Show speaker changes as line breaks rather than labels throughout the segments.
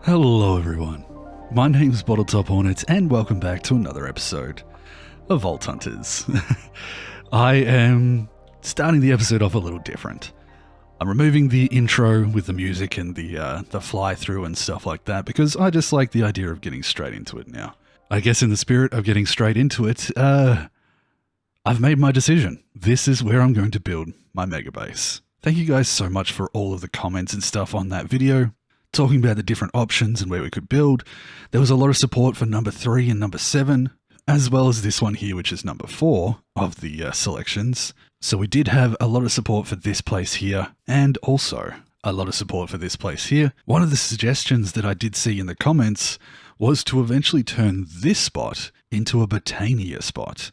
Hello everyone, my name's Bottletophornet and welcome back to another episode of Vault Hunters. I am starting the episode off a little different. I'm removing the intro with the music and the fly through and stuff like that because I just like the idea of getting straight into it now. I guess in the spirit of getting straight into it, I've made my decision. This is where I'm going to build my mega base. Thank you guys so much for all of the comments and stuff on that video, talking about the different options and where we could build. There was a lot of support for number 3 and number 7, as well as this one here, which is number 4 of the selections. So we did have a lot of support for this place here, and also a lot of support for this place here. One of the suggestions that I did see in the comments was to eventually turn this spot into a Botania spot.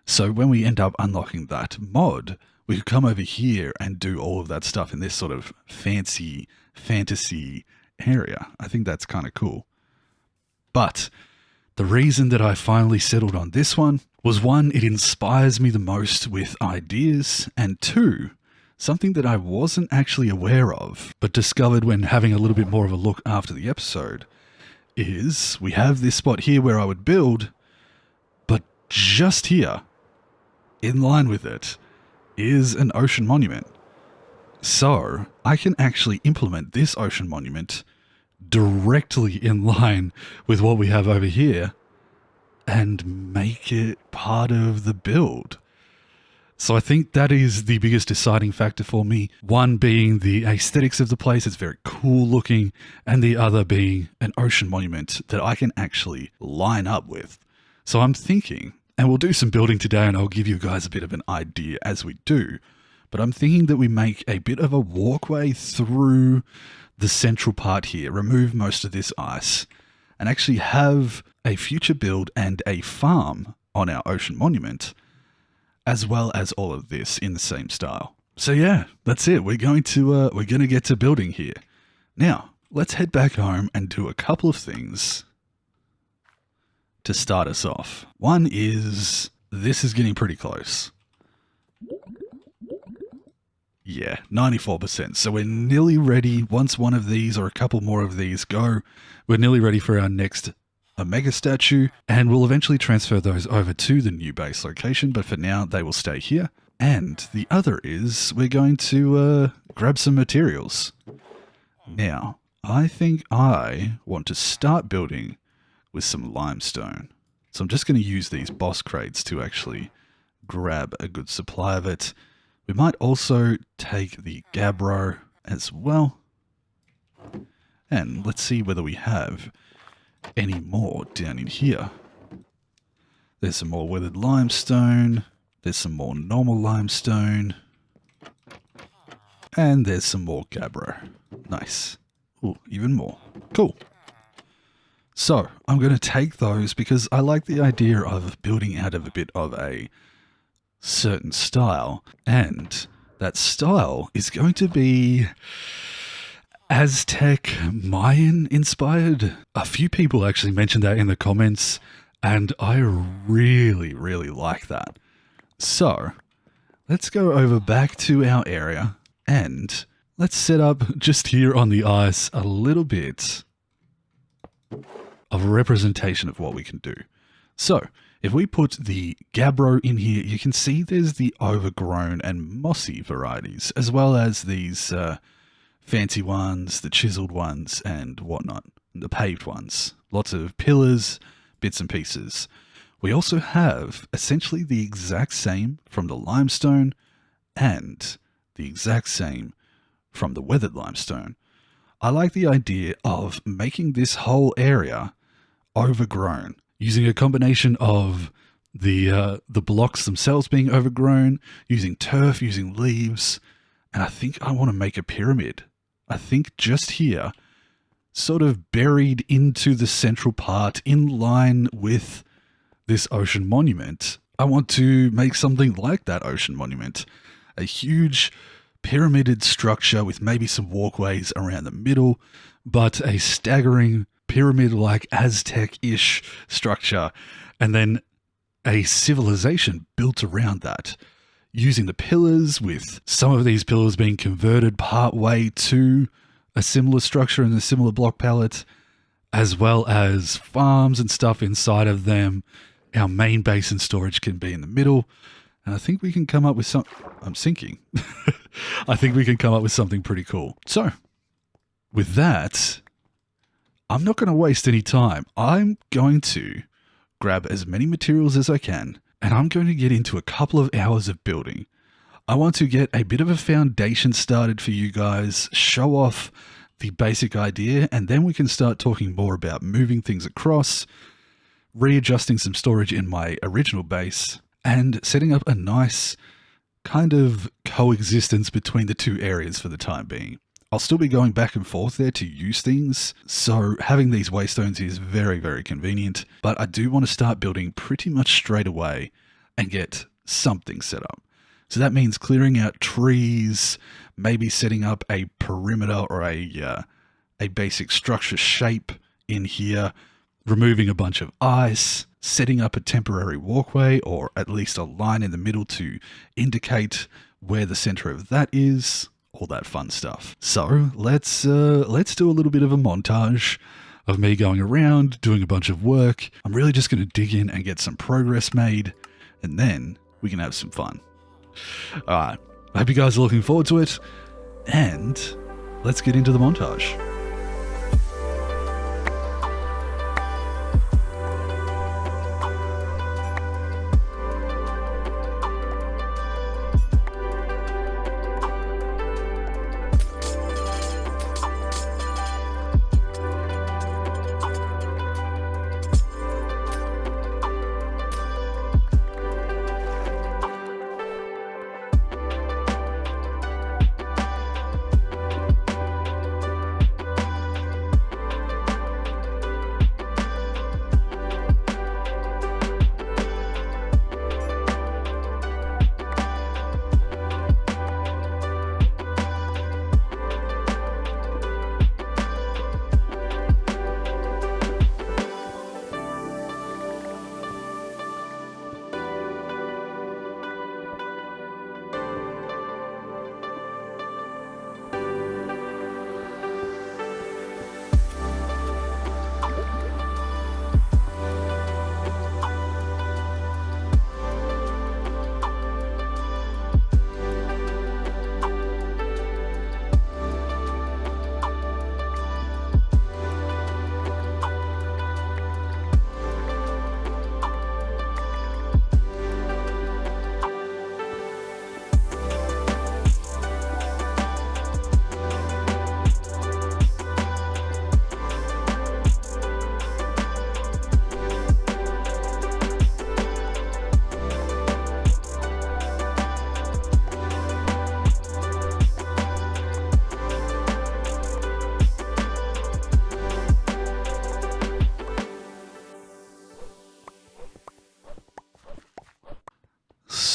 So when we end up unlocking that mod, we could come over here and do all of that stuff in this sort of fancy fantasy area. I think that's kind of cool. But the reason that I finally settled on this one was, 1, it inspires me the most with ideas, and 2, something that I wasn't actually aware of, but discovered when having a little bit more of a look after the episode, is we have this spot here where I would build, but just here, in line with it, is an ocean monument. So I can actually implement this ocean monument directly in line with what we have over here and make it part of the build. So I think that is the biggest deciding factor for me. 1 being the aesthetics of the place, it's very cool looking, and the other being an ocean monument that I can actually line up with. So I'm thinking, and we'll do some building today and I'll give you guys a bit of an idea as we do, but I'm thinking that we make a bit of a walkway through the central part here, remove most of this ice, and actually have a future build and a farm on our ocean monument, as well as all of this in the same style. So yeah, that's it. We're going to get to building here. Now, let's head back home and do a couple of things to start us off. One is, this is getting pretty close. Yeah, 94%. So we're nearly ready. Once one of these or a couple more of these go, we're nearly ready for our next Omega statue, and we'll eventually transfer those over to the new base location, but for now they will stay here. And the other is we're going to grab some materials. Now, I think I want to start building with some limestone. So I'm just going to use these boss crates to actually grab a good supply of it. We might also take the gabbro as well. And let's see whether we have any more down in here. There's some more weathered limestone. There's some more normal limestone. And there's some more gabbro. Nice. Ooh, even more. Cool. So I'm going to take those because I like the idea of building out of a bit of a certain style, and that style is going to be Aztec Mayan inspired. A few people actually mentioned that in the comments, and I really like that. So let's go over back to our area and let's set up just here on the ice a little bit of a representation of what we can do. So if we put the gabbro in here, you can see there's the overgrown and mossy varieties, as well as these fancy ones, the chiseled ones, and whatnot, the paved ones. Lots of pillars, bits and pieces. We also have essentially the exact same from the limestone and the exact same from the weathered limestone. I like the idea of making this whole area overgrown, using a combination of the blocks themselves being overgrown, using turf, using leaves, and I think I want to make a pyramid. I think just here, sort of buried into the central part in line with this ocean monument, I want to make something like that ocean monument. A huge pyramided structure with maybe some walkways around the middle, but a staggering pyramid-like Aztec-ish structure, and then a civilization built around that, using the pillars, with some of these pillars being converted part way to a similar structure and a similar block palette, as well as farms and stuff inside of them. Our main base and storage can be in the middle. And I think we can come up with some... I'm sinking. I think we can come up with something pretty cool. So, with that, I'm not going to waste any time. I'm going to grab as many materials as I can, and I'm going to get into a couple of hours of building. I want to get a bit of a foundation started for you guys, show off the basic idea, and then we can start talking more about moving things across, readjusting some storage in my original base, and setting up a nice kind of coexistence between the two areas for the time being. I'll still be going back and forth there to use things, so having these waystones is very, very convenient, but I do want to start building pretty much straight away and get something set up. So that means clearing out trees, maybe setting up a perimeter or a basic structure shape in here, removing a bunch of ice, setting up a temporary walkway or at least a line in the middle to indicate where the center of that is, all that fun stuff. So let's do a little bit of a montage of me going around, doing a bunch of work. I'm really just going to dig in and get some progress made, and then we can have some fun. Alright, I hope you guys are looking forward to it, and let's get into the montage.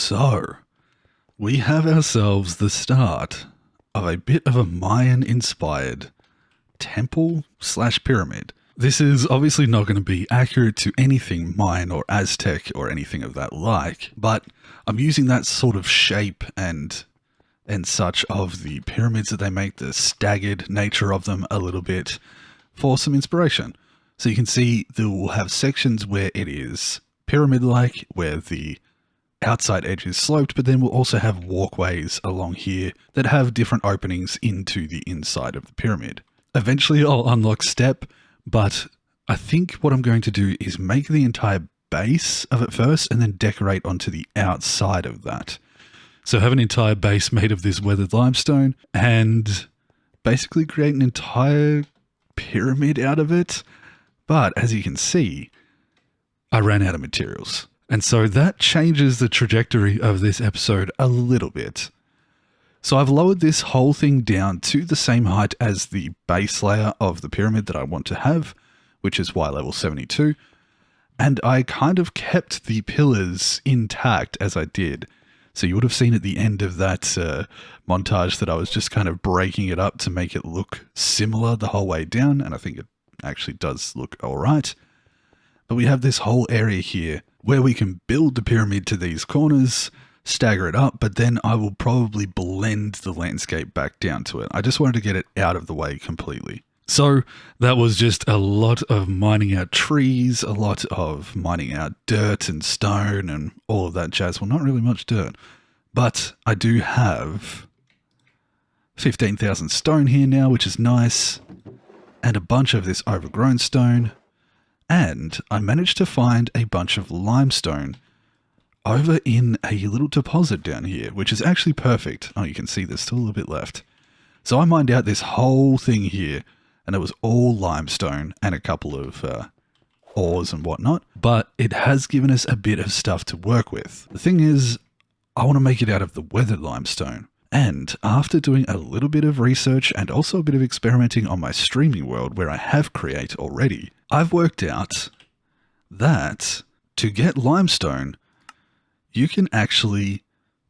So, we have ourselves the start of a bit of a Mayan-inspired temple/pyramid. This is obviously not going to be accurate to anything Mayan or Aztec or anything of that like, but I'm using that sort of shape and such of the pyramids that they make, the staggered nature of them a little bit, for some inspiration. So you can see they will have sections where it is pyramid-like, where the outside edge is sloped, but then we'll also have walkways along here that have different openings into the inside of the pyramid. Eventually I'll unlock step, but I think what I'm going to do is make the entire base of it first and then decorate onto the outside of that. So have an entire base made of this weathered limestone and basically create an entire pyramid out of it. But as you can see, I ran out of materials. And so that changes the trajectory of this episode a little bit. So I've lowered this whole thing down to the same height as the base layer of the pyramid that I want to have, which is Y level 72. And I kind of kept the pillars intact as I did. So you would have seen at the end of that montage that I was just kind of breaking it up to make it look similar the whole way down. And I think it actually does look all right. But we have this whole area here where we can build the pyramid to these corners, stagger it up, but then I will probably blend the landscape back down to it. I just wanted to get it out of the way completely. So that was just a lot of mining out trees, a lot of mining out dirt and stone and all of that jazz. Well, not really much dirt, but I do have 15,000 stone here now, which is nice, and a bunch of this overgrown stone. And I managed to find a bunch of limestone over in a little deposit down here, which is actually perfect. Oh, you can see there's still a little bit left. So I mined out this whole thing here, and it was all limestone and a couple of ores and whatnot. But it has given us a bit of stuff to work with. The thing is, I want to make it out of the weathered limestone. And after doing a little bit of research and also a bit of experimenting on my streaming world where I have Create already, I've worked out that to get limestone, you can actually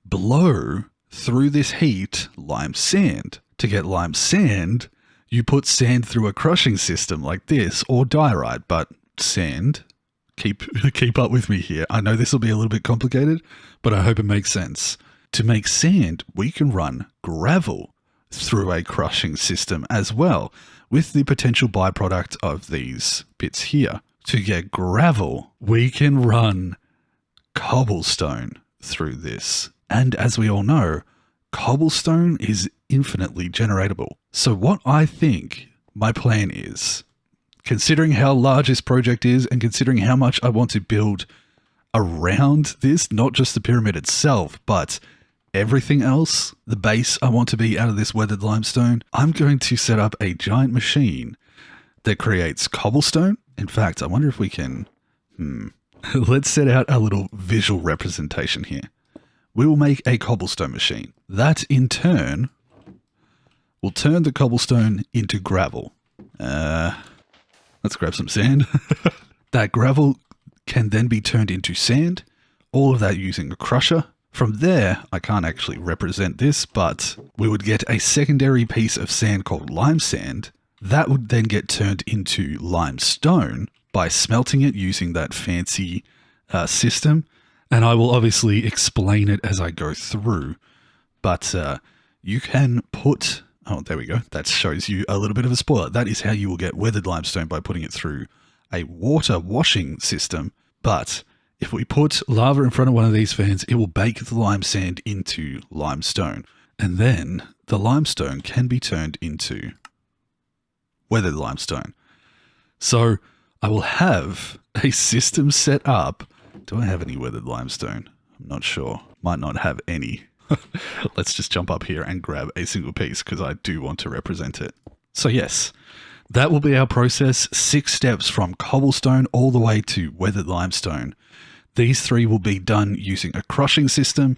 blow through this heat lime sand. To get lime sand, you put sand through a crushing system like this, or diorite, but sand. Keep up with me here. I know this will be a little bit complicated, but I hope it makes sense. To make sand, we can run gravel through a crushing system as well, with the potential byproduct of these bits here. To get gravel, we can run cobblestone through this. And as we all know, cobblestone is infinitely generatable. So what I think my plan is, considering how large this project is and considering how much I want to build around this, not just the pyramid itself, but everything else, the base I want to be out of this weathered limestone, I'm going to set up a giant machine that creates cobblestone. In fact, I wonder if we can, let's set out a little visual representation here. We will make a cobblestone machine. That in turn will turn the cobblestone into gravel. Let's grab some sand. That gravel can then be turned into sand, all of that using a crusher. From there, I can't actually represent this, but we would get a secondary piece of sand called lime sand. That would then get turned into limestone by smelting it using that fancy system. And I will obviously explain it as I go through. But you can put... Oh, there we go. That shows you a little bit of a spoiler. That is how you will get weathered limestone, by putting it through a water washing system. But if we put lava in front of one of these fans, it will bake the lime sand into limestone. And then the limestone can be turned into weathered limestone. So I will have a system set up. Do I have any weathered limestone? I'm not sure. Might not have any. Let's just jump up here and grab a single piece because I do want to represent it. So yes, that will be our process. 6 steps from cobblestone all the way to weathered limestone. These 3 will be done using a crushing system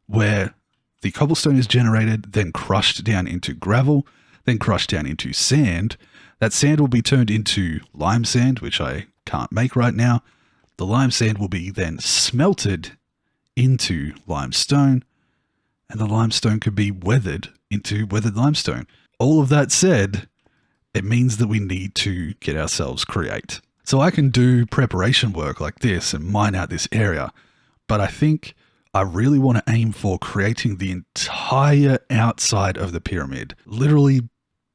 where the cobblestone is generated, then crushed down into gravel, then crushed down into sand. That sand will be turned into lime sand, which I can't make right now. The lime sand will be then smelted into limestone, and the limestone could be weathered into weathered limestone. All of that said, it means that we need to get ourselves Create. So I can do preparation work like this and mine out this area, but I think I really want to aim for creating the entire outside of the pyramid, literally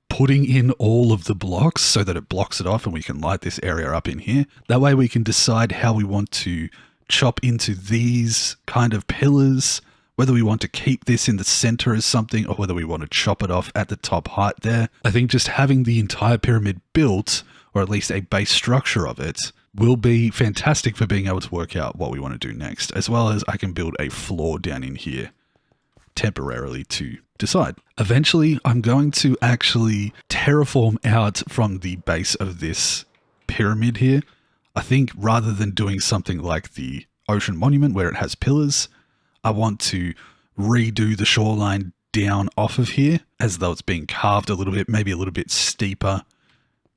putting in all of the blocks so that it blocks it off and we can light this area up in here. That way we can decide how we want to chop into these kind of pillars, whether we want to keep this in the center as something or whether we want to chop it off at the top height there. I think just having the entire pyramid built, or at least a base structure of it, will be fantastic for being able to work out what we want to do next, as well as I can build a floor down in here temporarily to decide. Eventually, I'm going to actually terraform out from the base of this pyramid here. I think rather than doing something like the ocean monument where it has pillars, I want to redo the shoreline down off of here as though it's being carved a little bit, maybe a little bit steeper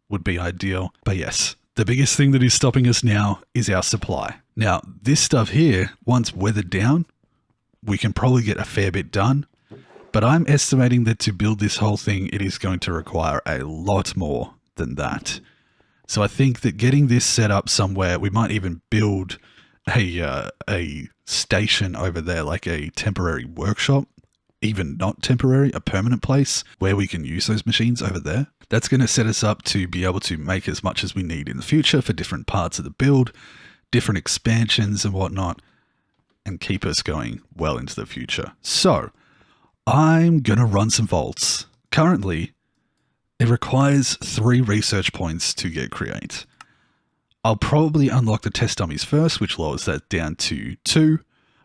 would be ideal. But yes, the biggest thing that is stopping us now is our supply. Now, this stuff here, once weathered down, we can probably get a fair bit done, but I'm estimating that to build this whole thing, it is going to require a lot more than that. So I think that getting this set up somewhere, we might even build a station over there, like a temporary workshop, even not temporary, a permanent place where we can use those machines over there. That's going to set us up to be able to make as much as we need in the future for different parts of the build, different expansions and whatnot, and keep us going well into the future. So, I'm going to run some vaults. Currently, it requires 3 research points to get create. I'll probably unlock the test dummies first, which lowers that down to 2,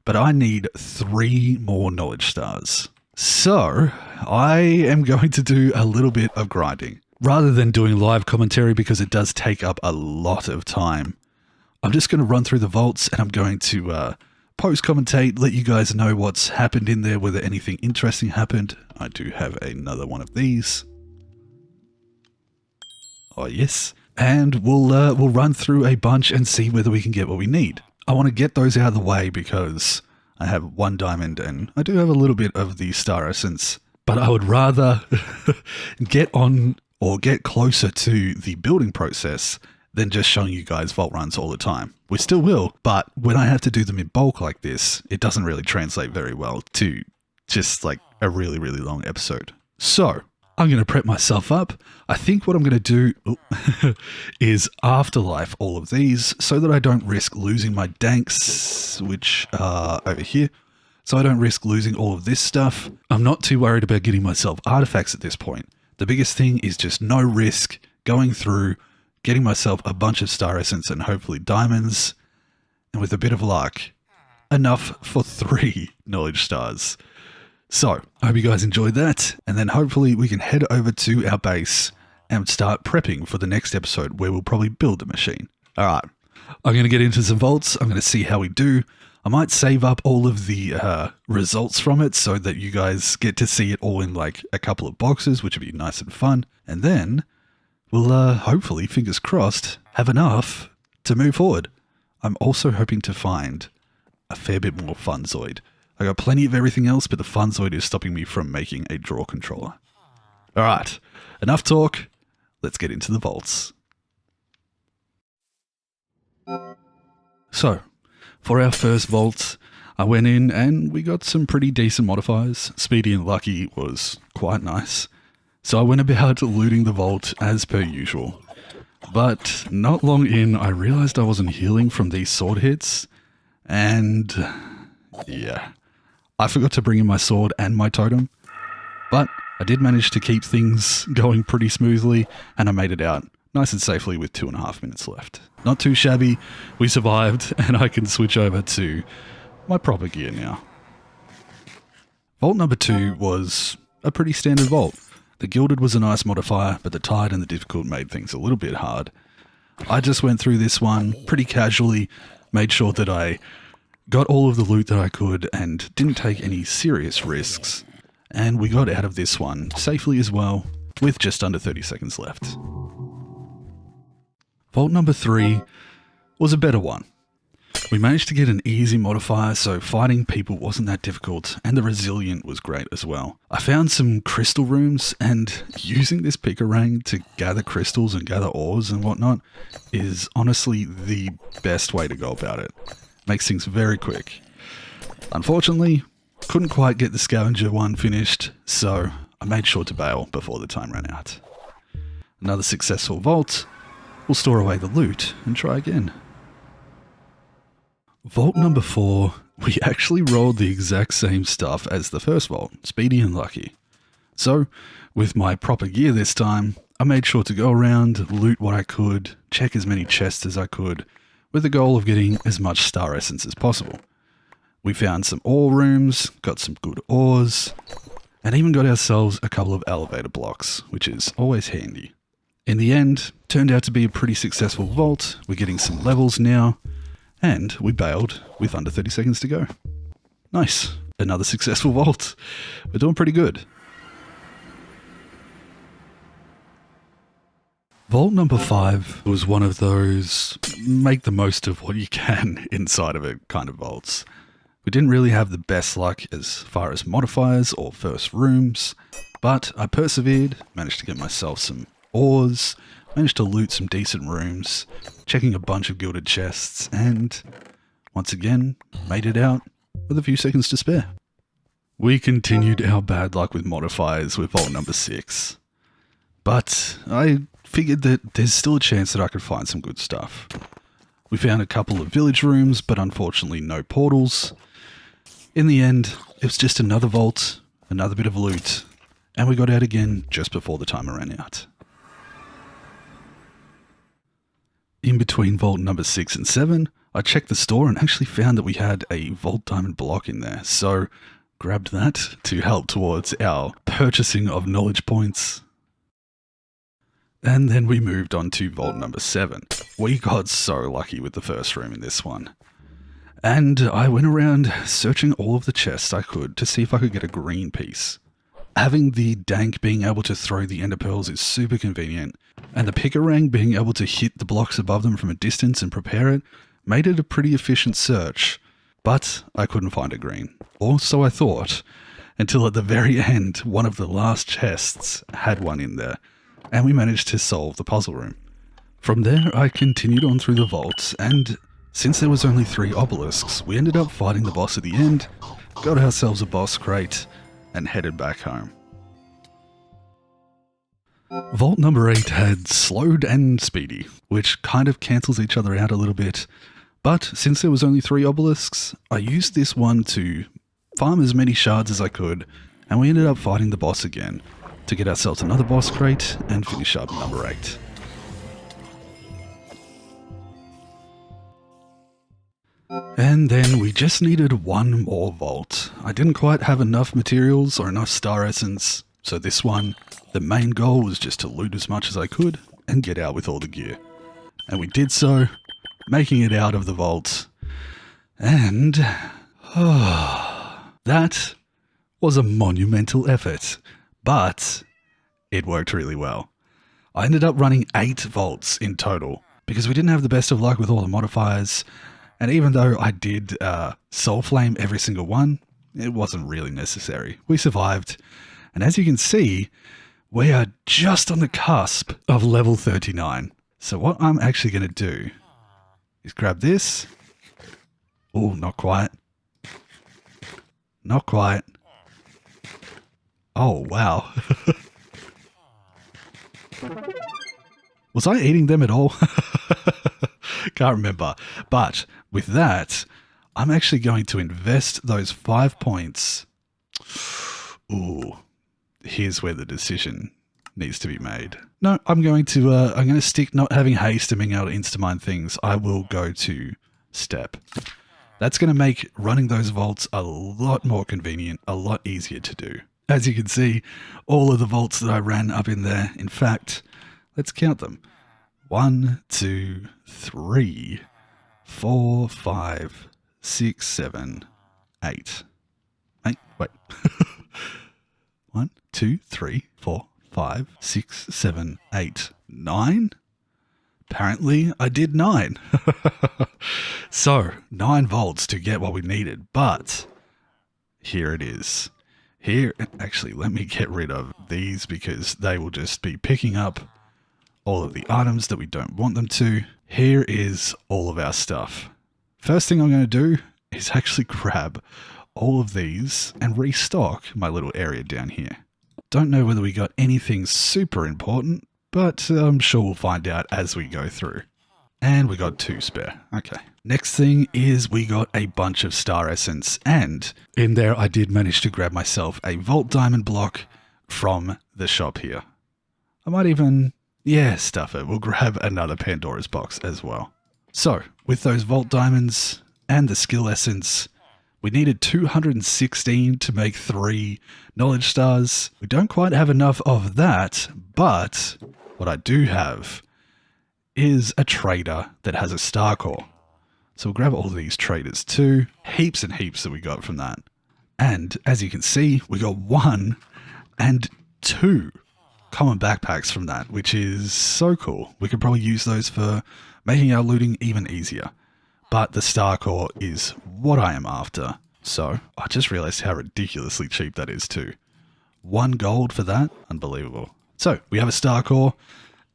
but I need 3 more knowledge stars. So, I am going to do a little bit of grinding. Rather than doing live commentary, because it does take up a lot of time, I'm just going to run through the vaults and I'm going to post-commentate, let you guys know what's happened in there, whether anything interesting happened. I do have another one of these. Oh, yes. And we'll run through a bunch and see whether we can get what we need. I want to get those out of the way because I have 1 diamond and I do have a little bit of the star essence, but I would rather get on or get closer to the building process than just showing you guys vault runs all the time. We still will, but when I have to do them in bulk like this, it doesn't really translate very well to just like a really, really long episode. So, I'm going to prep myself up. I think what I'm going to do is afterlife all of these so that I don't risk losing my danks, which are over here. So I don't risk losing all of this stuff. I'm not too worried about getting myself artifacts at this point. The biggest thing is just no risk going through, getting myself a bunch of star essence and hopefully diamonds. And with a bit of luck, enough for 3 knowledge stars. So, I hope you guys enjoyed that, and then hopefully we can head over to our base and start prepping for the next episode where we'll probably build the machine. Alright, I'm going to get into some vaults, I'm going to see how we do. I might save up all of the results from it so that you guys get to see it all in like a couple of boxes, which would be nice and fun. And then we'll hopefully, fingers crossed, have enough to move forward. I'm also hoping to find a fair bit more Funzoid. I got plenty of everything else, but the Funzoid is stopping me from making a draw controller. Alright, enough talk. Let's get into the vaults. So, for our first vault, I went in and we got some pretty decent modifiers. Speedy and Lucky was quite nice. So I went about looting the vault as per usual. But not long in, I realized I wasn't healing from these sword hits. And yeah, I forgot to bring in my sword and my totem. But I did manage to keep things going pretty smoothly and I made it out nice and safely with 2.5 minutes left. Not too shabby, we survived and I can switch over to my proper gear now. Vault number 2 was a pretty standard vault. The Gilded was a nice modifier, but the Tide and the Difficult made things a little bit hard. I just went through this one pretty casually, made sure that I got all of the loot that I could and didn't take any serious risks. And we got out of this one safely as well, with just under 30 seconds left. Vault number 3 was a better one. We managed to get an easy modifier, so fighting people wasn't that difficult, and the Resilient was great as well. I found some crystal rooms, and using this Picarang to gather crystals and gather ores and whatnot is honestly the best way to go about it. Makes things very quick. Unfortunately, couldn't quite get the scavenger one finished, so I made sure to bail before the time ran out. Another successful vault. We'll store away the loot and try again. Vault number 4, we actually rolled the exact same stuff as the first vault, Speedy and Lucky. So, with my proper gear this time, I made sure to go around, loot what I could, check as many chests as I could, with the goal of getting as much star essence as possible. We found some ore rooms, got some good ores, and even got ourselves a couple of elevator blocks, which is always handy. In the end, turned out to be a pretty successful vault. We're getting some levels now, and we bailed with under 30 seconds to go. Nice. Another successful vault. We're doing pretty good. Vault number 5 was one of those make the most of what you can inside of it kind of vaults. We didn't really have the best luck as far as modifiers or first rooms, but I persevered, managed to get myself some ores, managed to loot some decent rooms, checking a bunch of gilded chests, and once again, made it out with a few seconds to spare. We continued our bad luck with modifiers with vault number 6. But I figured that there's still a chance that I could find some good stuff. We found a couple of village rooms, but unfortunately no portals. In the end, it was just another vault, another bit of loot, and we got out again just before the timer ran out. In between vault number 6 and 7, I checked the store and actually found that we had a vault diamond block in there, so grabbed that to help towards our purchasing of knowledge points. And then we moved on to vault number 7. We got so lucky with the first room in this one. And I went around searching all of the chests I could to see if I could get a green piece. Having the dank being able to throw the ender pearls is super convenient, and the pickerang being able to hit the blocks above them from a distance and prepare it made it a pretty efficient search. But I couldn't find a green, or so I thought, until at the very end one of the last chests had one in there, and we managed to solve the puzzle room. From there I continued on through the vaults, and since there was only 3 obelisks, we ended up fighting the boss at the end, got ourselves a boss crate, and headed back home. Vault number 8 had slowed and speedy, which kind of cancels each other out a little bit, but since there was only 3 obelisks, I used this one to farm as many shards as I could, and we ended up fighting the boss again, to get ourselves another boss crate and finish up number 8. And then we just needed one more vault. I didn't quite have enough materials or enough star essence, so this one, the main goal was just to loot as much as I could and get out with all the gear. And we did so, making it out of the vault. And that was a monumental effort, but it worked really well. I ended up running 8 vaults in total because we didn't have the best of luck with all the modifiers. And even though I did soul flame every single one, it wasn't really necessary. We survived. And as you can see, we are just on the cusp of level 39. So what I'm actually going to do is grab this. Oh, not quite. Not quite. Oh, wow. Was I eating them at all? Can't remember. But with that, I'm actually going to invest those 5 points. Ooh, here's where the decision needs to be made. No, I'm going to stick not having haste and being able to insta-mine things. I will go to step. That's going to make running those vaults a lot more convenient, a lot easier to do. As you can see, all of the vaults that I ran up in there, in fact, let's count them. 1, 2, 3, 4, 5, 6, 7, 8. Wait. 1, 2, 3, 4, 5, 6, 7, 8, 9. Apparently, I did 9. So, 9 volts to get what we needed, but here it is. Here, actually, let me get rid of these because they will just be picking up all of the items that we don't want them to. Here is all of our stuff. First thing I'm going to do is actually grab all of these and restock my little area down here. Don't know whether we got anything super important, but I'm sure we'll find out as we go through. And we got 2 spare. Okay. Next thing is we got a bunch of star essence, and in there I did manage to grab myself a vault diamond block from the shop here. I might even, stuff it. We'll grab another Pandora's box as well. So, with those vault diamonds and the skill essence, we needed 216 to make 3 knowledge stars. We don't quite have enough of that, but what I do have is a trader that has a star core. So we'll grab all these traders too. Heaps and heaps that we got from that. And as you can see, we got 1 and 2 common backpacks from that, which is so cool. We could probably use those for making our looting even easier. But the star core is what I am after. So I just realized how ridiculously cheap that is too. 1 gold for that? Unbelievable. So we have a star core.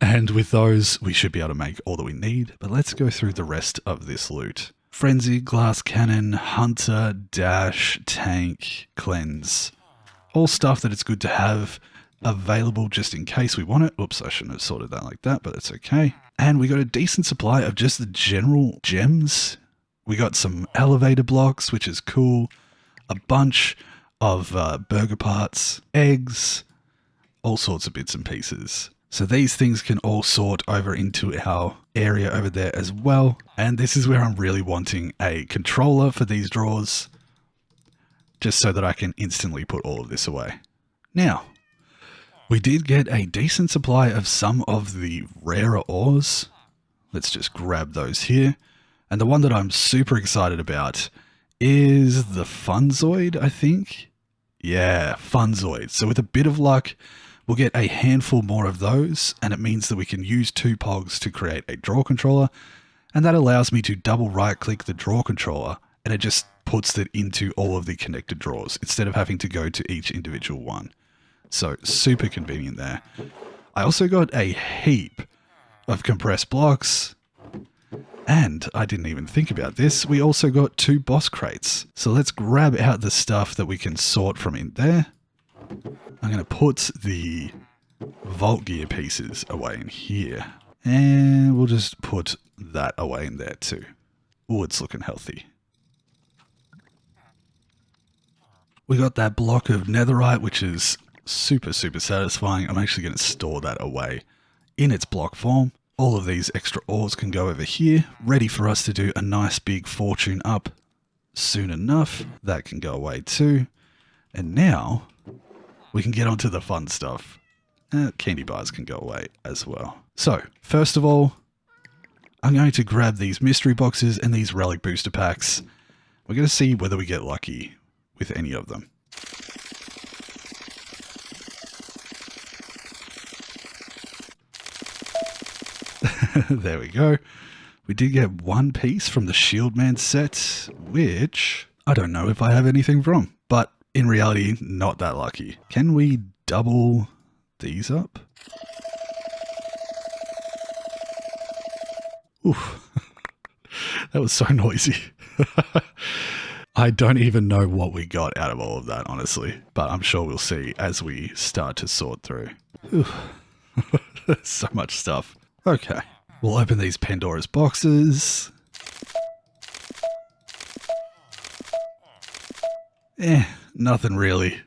And with those, we should be able to make all that we need. But let's go through the rest of this loot. Frenzy, glass cannon, hunter, dash, tank, cleanse. All stuff that it's good to have. available just in case we want it. Oops, I shouldn't have sorted that like that, but it's okay. And we got a decent supply of just the general gems. We got some elevator blocks, which is cool. A bunch of burger parts, eggs, all sorts of bits and pieces. So these things can all sort over into our area over there as well. And this is where I'm really wanting a controller for these drawers, just so that I can instantly put all of this away. Now, we did get a decent supply of some of the rarer ores. Let's just grab those here. And the one that I'm super excited about is the Funzoid, I think. Yeah, Funzoid. So with a bit of luck, we'll get a handful more of those, and it means that we can use 2 pogs to create a drawer controller, and that allows me to double right-click the drawer controller, and it just puts it into all of the connected drawers, instead of having to go to each individual one. So super convenient there. I also got a heap of compressed blocks, and I didn't even think about this, we also got 2 boss crates. So let's grab out the stuff that we can sort from in there. I'm going to put the vault gear pieces away in here. And we'll just put that away in there too. Oh, it's looking healthy. We got that block of netherite, which is super satisfying. I'm actually going to store that away in its block form. All of these extra ores can go over here, ready for us to do a nice big fortune up soon enough. That can go away too. And now we can get onto the fun stuff. Candy bars can go away as well. So, first of all, I'm going to grab these mystery boxes and these relic booster packs. We're going to see whether we get lucky with any of them. There we go. We did get 1 piece from the Shield Man set, which I don't know if I have anything from, but in reality, not that lucky. Can we double these up? Oof. That was so noisy. I don't even know what we got out of all of that, honestly, but I'm sure we'll see as we start to sort through. So much stuff. Okay. We'll open these Pandora's boxes. Nothing really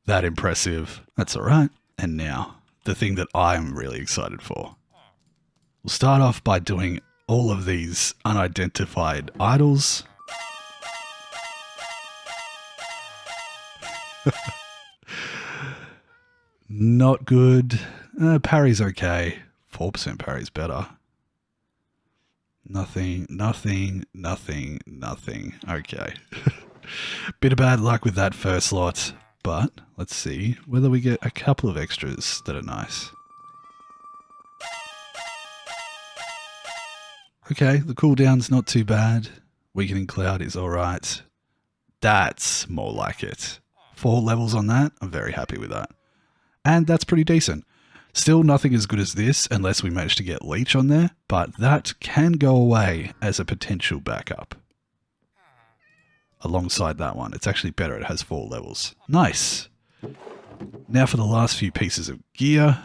that impressive. That's alright. And now, the thing that I'm really excited for. We'll start off by doing all of these unidentified idols. Not good. Parry's okay. 4% parry's better. Nothing. Okay. Bit of bad luck with that first lot, but let's see whether we get a couple of extras that are nice. Okay, the cooldown's not too bad. Weakening Cloud is alright. That's more like it. 4 levels on that, I'm very happy with that. And that's pretty decent. Still nothing as good as this unless we manage to get Leech on there, but that can go away as a potential backup. Alongside that one, it's actually better, it has 4 levels. Nice! Now for the last few pieces of gear.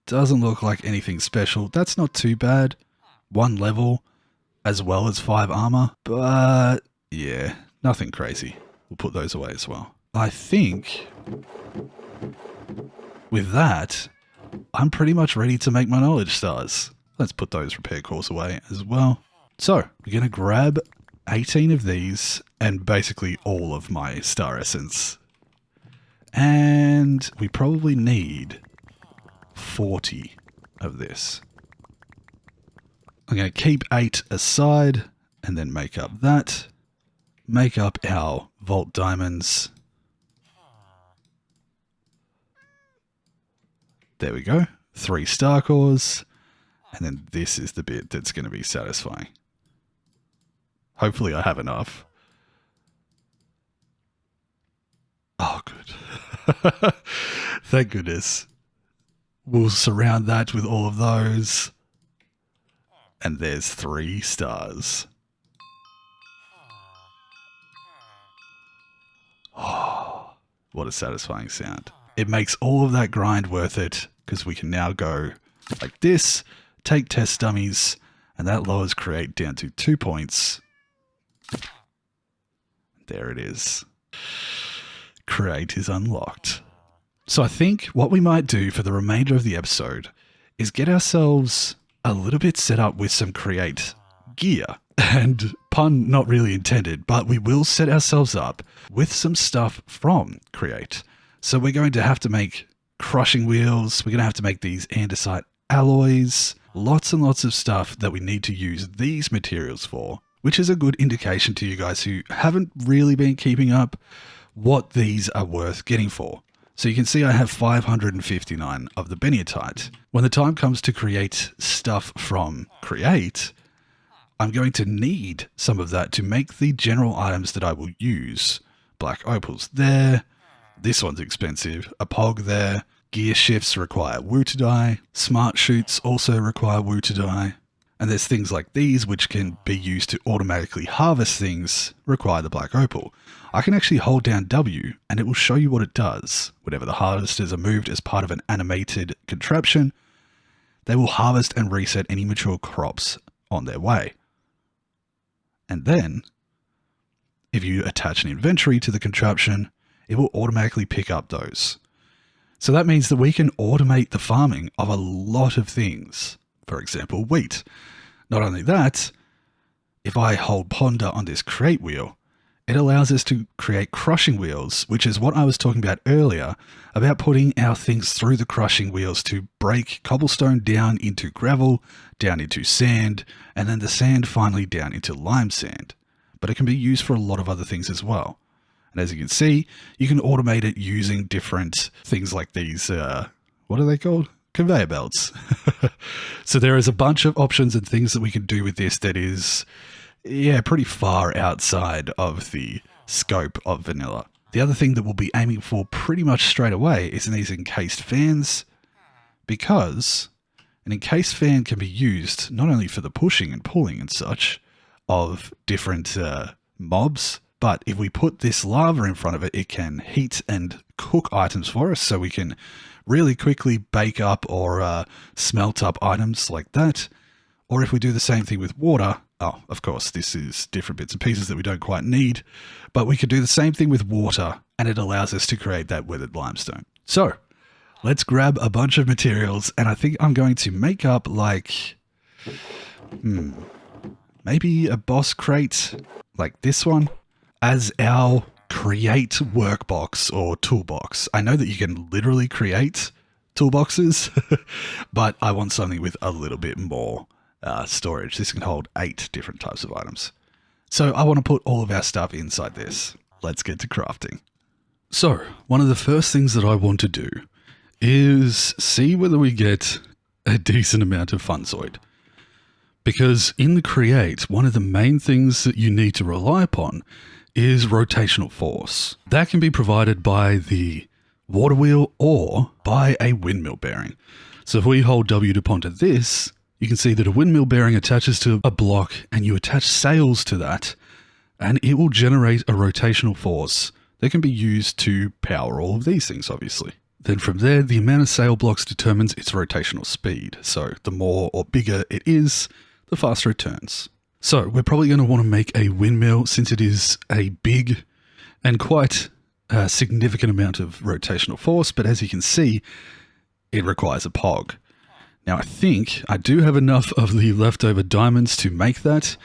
Doesn't look like anything special, that's not too bad. 1 level, as well as 5 armor, but yeah, nothing crazy. We'll put those away as well. I think with that, I'm pretty much ready to make my knowledge stars. Let's put those repair cores away as well. So, we're going to grab 18 of these and basically all of my star essence. And we probably need 40 of this. I'm going to keep 8 aside and then make up that. Make up our Vault Diamonds. There we go. 3 star cores. And then this is the bit that's going to be satisfying. Hopefully I have enough. Oh, good. Thank goodness. We'll surround that with all of those. And there's 3 stars. Oh, What a satisfying sound. It makes all of that grind worth it because we can now go like this, take test dummies, and that lowers create down to 2 points. There it is. Create is unlocked. So I think what we might do for the remainder of the episode is get ourselves a little bit set up with some create gear. And pun not really intended, but we will set ourselves up with some stuff from create. So we're going to have to make crushing wheels. We're going to have to make these andesite alloys. Lots and lots of stuff that we need to use these materials for, which is a good indication to you guys who haven't really been keeping up what these are worth getting for. So you can see I have 559 of the beniatite. When the time comes to create stuff from create, I'm going to need some of that to make the general items that I will use. Black opals there. This one's expensive. A pog there. Gear shifts require woo to die. Smart chutes also require woo to die. And there's things like these which can be used to automatically harvest things require the black opal. I can actually hold down W and it will show you what it does. Whenever the harvesters are moved as part of an animated contraption, they will harvest and reset any mature crops on their way. And then, if you attach an inventory to the contraption, it will automatically pick up those. So that means that we can automate the farming of a lot of things. For example, wheat. Not only that, if I hold ponder on this create wheel, it allows us to create crushing wheels, which is what I was talking about earlier, about putting our things through the crushing wheels to break cobblestone down into gravel, down into sand, and then the sand finally down into lime sand. But it can be used for a lot of other things as well. And as you can see, you can automate it using different things like these, what are they called? Conveyor belts. So there is a bunch of options and things that we can do with this that is, yeah, pretty far outside of the scope of vanilla. The other thing that we'll be aiming for pretty much straight away is in these encased fans, because an encased fan can be used not only for the pushing and pulling and such of different mobs, but if we put this lava in front of it, it can heat and cook items for us, so we can really quickly bake up or smelt up items like that. Or if we do the same thing with water, oh, of course, this is different bits and pieces that we don't quite need, but we could do the same thing with water, and it allows us to create that weathered limestone. So let's grab a bunch of materials, and I think I'm going to make up like, maybe a boss crate like this one as our create workbox or toolbox. I know that you can literally create toolboxes, but I want something with a little bit more storage. This can hold 8 different types of items. So I want to put all of our stuff inside this. Let's get to crafting. So one of the first things that I want to do is see whether we get a decent amount of funzoid. Because in the create, one of the main things that you need to rely upon is rotational force. That can be provided by the water wheel or by a windmill bearing. So if we hold W to ponder this, you can see that a windmill bearing attaches to a block and you attach sails to that, and it will generate a rotational force that can be used to power all of these things, obviously. Then from there, the amount of sail blocks determines its rotational speed. So the more or bigger it is, the faster it turns. So we're probably going to want to make a windmill since it is a big and quite significant amount of rotational force. But as you can see, it requires a pog. Now I think I do have enough of the leftover diamonds to make that,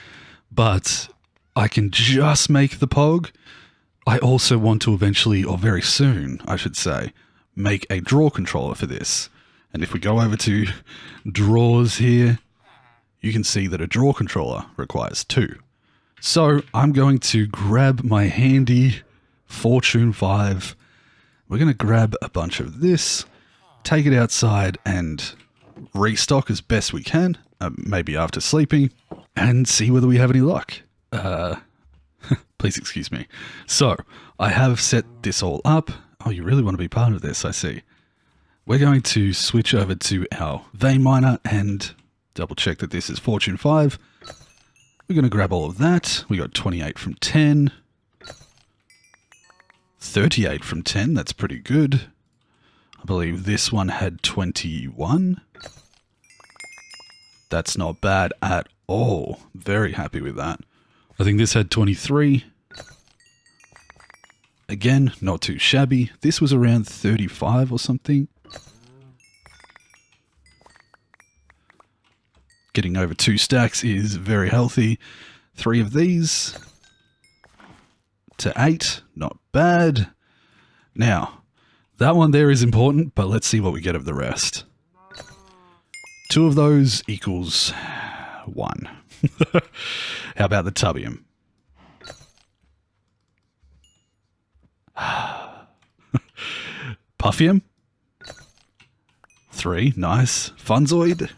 but I can just make the pog. I also want to eventually, or very soon, I should say, make a draw controller for this. And if we go over to drawers here, you can see that a draw controller requires 2. So I'm going to grab my handy Fortune 5. We're going to grab a bunch of this, take it outside and restock as best we can, maybe after sleeping, and see whether we have any luck. Please excuse me. So I have set this all up. Oh, you really want to be part of this, I see. We're going to switch over to our vein miner and double check that this is Fortune 5. We're going to grab all of that. We got 28 from 10. 38 from 10, that's pretty good. I believe this one had 21. That's not bad at all. Very happy with that. I think this had 23. Again, not too shabby. This was around 35 or something. Getting over 2 stacks is very healthy. 3 of these to 8, not bad. Now, that one there is important, but let's see what we get of the rest. 2 of those equals 1. How about the tubium? Puffium? 3, nice. Funzoid?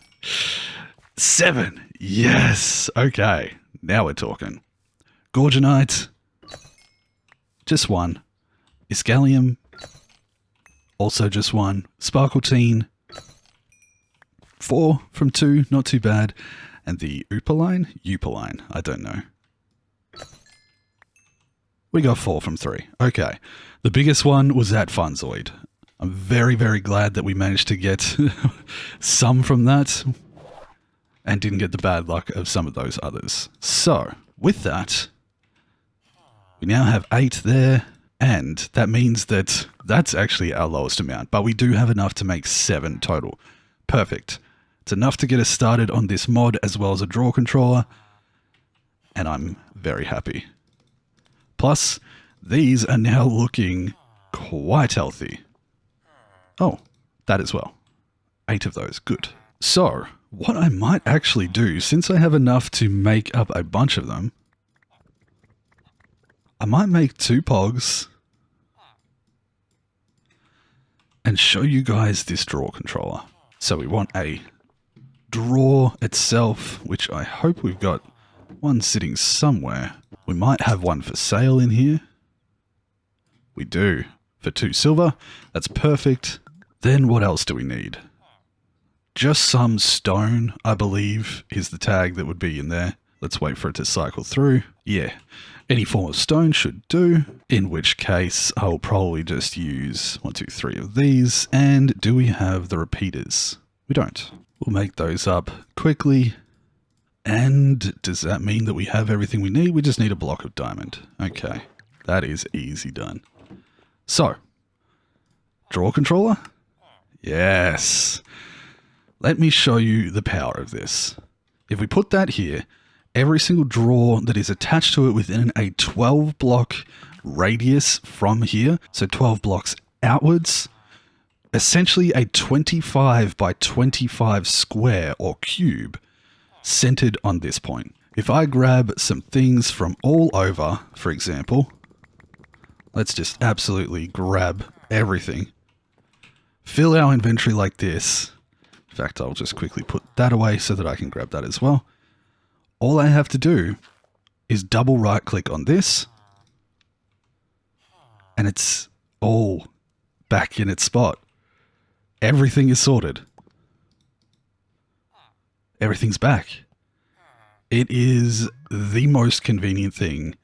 7, yes. Okay, now we're talking. Gorgonite? Just 1. Iscalium? Also just 1. Sparkletine? 4 from 2, not too bad. And the Upaline, I don't know. We got 4 from 3. Okay, the biggest one was that Funzoid. I'm very, very glad that we managed to get some from that and didn't get the bad luck of some of those others. So, with that, we now have 8 there, and that means that that's actually our lowest amount, but we do have enough to make 7 total. Perfect. It's enough to get us started on this mod as well as a draw controller, and I'm very happy. Plus, these are now looking quite healthy. Oh, that as well. 8 of those, good. So, what I might actually do, since I have enough to make up a bunch of them, I might make 2 pogs and show you guys this draw controller. So we want a draw itself, which I hope we've got one sitting somewhere. We might have one for sale in here. We do. For 2 silver. That's perfect. Then what else do we need? Just some stone, I believe, is the tag that would be in there. Let's wait for it to cycle through. Yeah, any form of stone should do, in which case I'll probably just use 1, 2, 3 of these. And do we have the repeaters? We don't. We'll make those up quickly. And does that mean that we have everything we need? We just need a block of diamond. Okay, that is easy done. So, draw controller? Yes. Let me show you the power of this. If we put that here, every single drawer that is attached to it within a 12 block radius from here, so 12 blocks outwards, essentially a 25 by 25 square or cube centered on this point. If I grab some things from all over, for example, let's just absolutely grab everything, fill our inventory like this. In fact, I'll just quickly put that away so that I can grab that as well. All I have to do is double right click on this and it's all back in its spot. Everything is sorted. Everything's back. It is the most convenient thing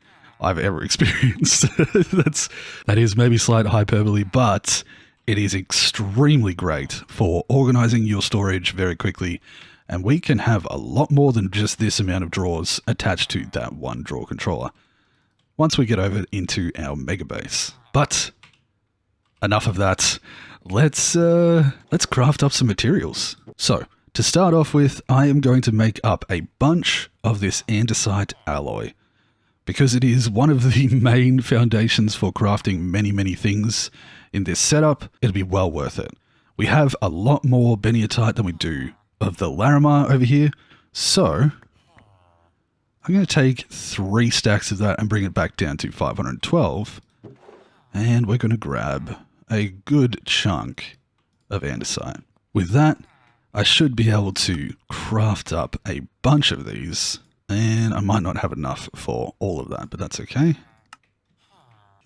I've ever experienced. That is maybe slight hyperbole, but it is extremely great for organizing your storage very quickly. And we can have a lot more than just this amount of drawers attached to that one drawer controller once we get over into our mega base. But enough of that. Let's craft up some materials. So, to start off with, I am going to make up a bunch of this andesite alloy because it is one of the main foundations for crafting many things in this setup. It'll be well worth it. We have a lot more beniatite than we do of the Larimar over here, so I'm going to take 3 stacks of that and bring it back down to 512, and we're going to grab a good chunk of andesite. With that, I should be able to craft up a bunch of these, and I might not have enough for all of that, but that's okay.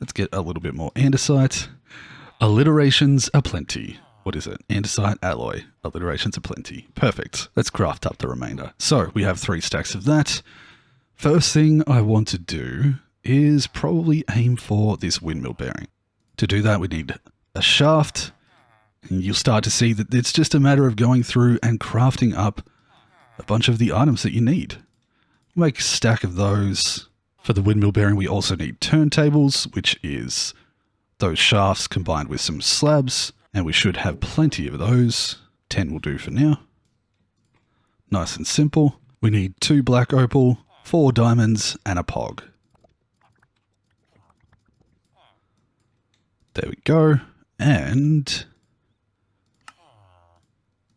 Let's get a little bit more andesite. Alliterations aplenty. What is it? Andesite alloy. Alliterations aplenty. Perfect. Let's craft up the remainder. So we have 3 stacks of that. First thing I want to do is probably aim for this windmill bearing. To do that, we need a shaft, and you'll start to see that it's just a matter of going through and crafting up a bunch of the items that you need. Make a stack of those. For the windmill bearing, we also need turntables, which is those shafts combined with some slabs, and we should have plenty of those. 10 will do for now. Nice and simple. We need 2 black opal, 4 diamonds, and a pog. There we go. And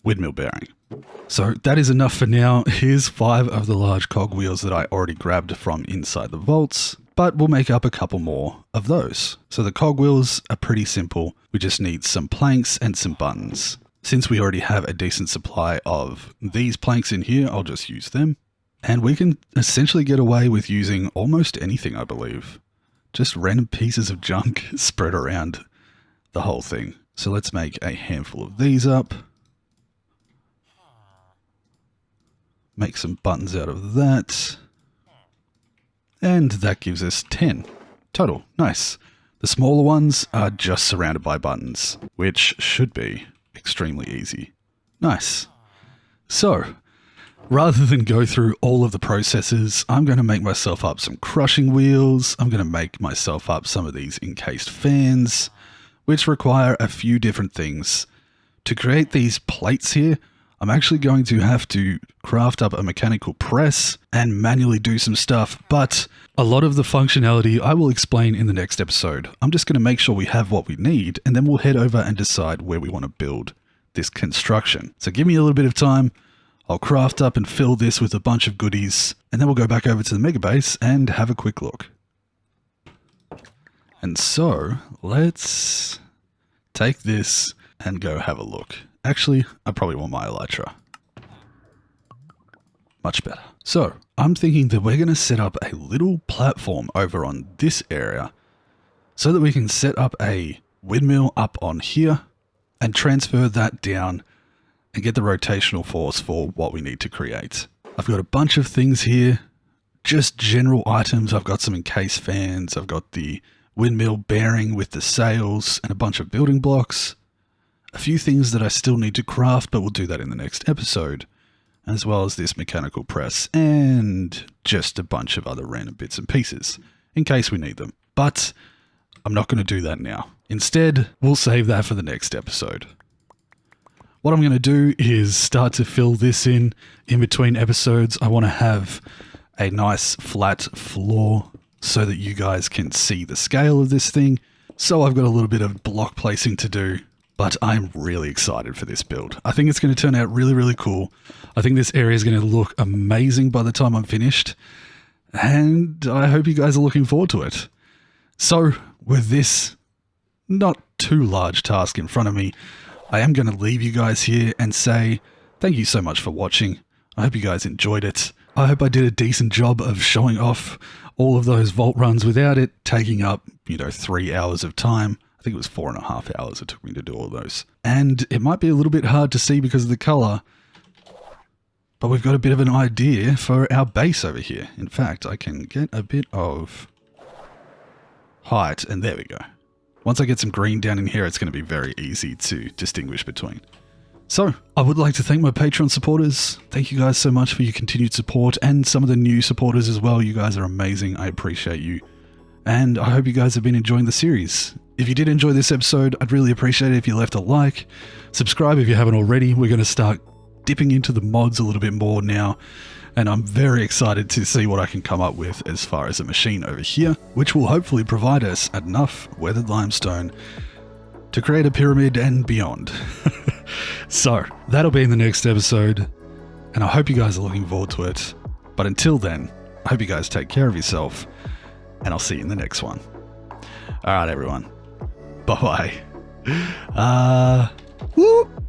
windmill bearing. So that is enough for now. Here's 5 of the large cogwheels that I already grabbed from inside the vaults, but we'll make up a couple more of those. So the cogwheels are pretty simple. We just need some planks and some buttons. Since we already have a decent supply of these planks in here, I'll just use them. And we can essentially get away with using almost anything, I believe. Just random pieces of junk spread around the whole thing. So let's make a handful of these up. Make some buttons out of that. And that gives us 10 total. Nice. The smaller ones are just surrounded by buttons, which should be extremely easy. Nice. So, rather than go through all of the processes, I'm going to make myself up some crushing wheels. I'm going to make myself up some of these encased fans, which require a few different things. To create these plates here, I'm actually going to have to craft up a mechanical press and manually do some stuff, but a lot of the functionality I will explain in the next episode. I'm just going to make sure we have what we need, and then we'll head over and decide where we want to build this construction. So give me a little bit of time. I'll craft up and fill this with a bunch of goodies, and then we'll go back over to the mega base and have a quick look. And so let's take this and go have a look. Actually, I probably want my elytra. Much better. So, I'm thinking that we're going to set up a little platform over on this area so that we can set up a windmill up on here and transfer that down and get the rotational force for what we need to create. I've got a bunch of things here, just general items. I've got some encased fans. I've got the windmill bearing with the sails and a bunch of building blocks. A few things that I still need to craft, but we'll do that in the next episode, as well as this mechanical press and just a bunch of other random bits and pieces in case we need them. But I'm not going to do that now. Instead, we'll save that for the next episode. What I'm going to do is start to fill this in between episodes. I want to have a nice flat floor so that you guys can see the scale of this thing. So I've got a little bit of block placing to do. But I'm really excited for this build. I think it's going to turn out really, really cool. I think this area is going to look amazing by the time I'm finished. And I hope you guys are looking forward to it. So, with this not too large task in front of me, I am going to leave you guys here and say thank you so much for watching. I hope you guys enjoyed it. I hope I did a decent job of showing off all of those vault runs without it taking up, 3 hours of time. I think it was 4.5 hours it took me to do all those. And it might be a little bit hard to see because of the color, but we've got a bit of an idea for our base over here. In fact, I can get a bit of height, and there we go. Once I get some green down in here, it's going to be very easy to distinguish between. So, I would like to thank my Patreon supporters. Thank you guys so much for your continued support, and some of the new supporters as well. You guys are amazing. I appreciate you. And I hope you guys have been enjoying the series. If you did enjoy this episode, I'd really appreciate it if you left a like. Subscribe if you haven't already. We're going to start dipping into the mods a little bit more now. And I'm very excited to see what I can come up with as far as a machine over here, which will hopefully provide us enough weathered limestone to create a pyramid and beyond. So, that'll be in the next episode. And I hope you guys are looking forward to it. But until then, I hope you guys take care of yourself. And I'll see you in the next one. Alright, everyone. Bye-bye. Whoop.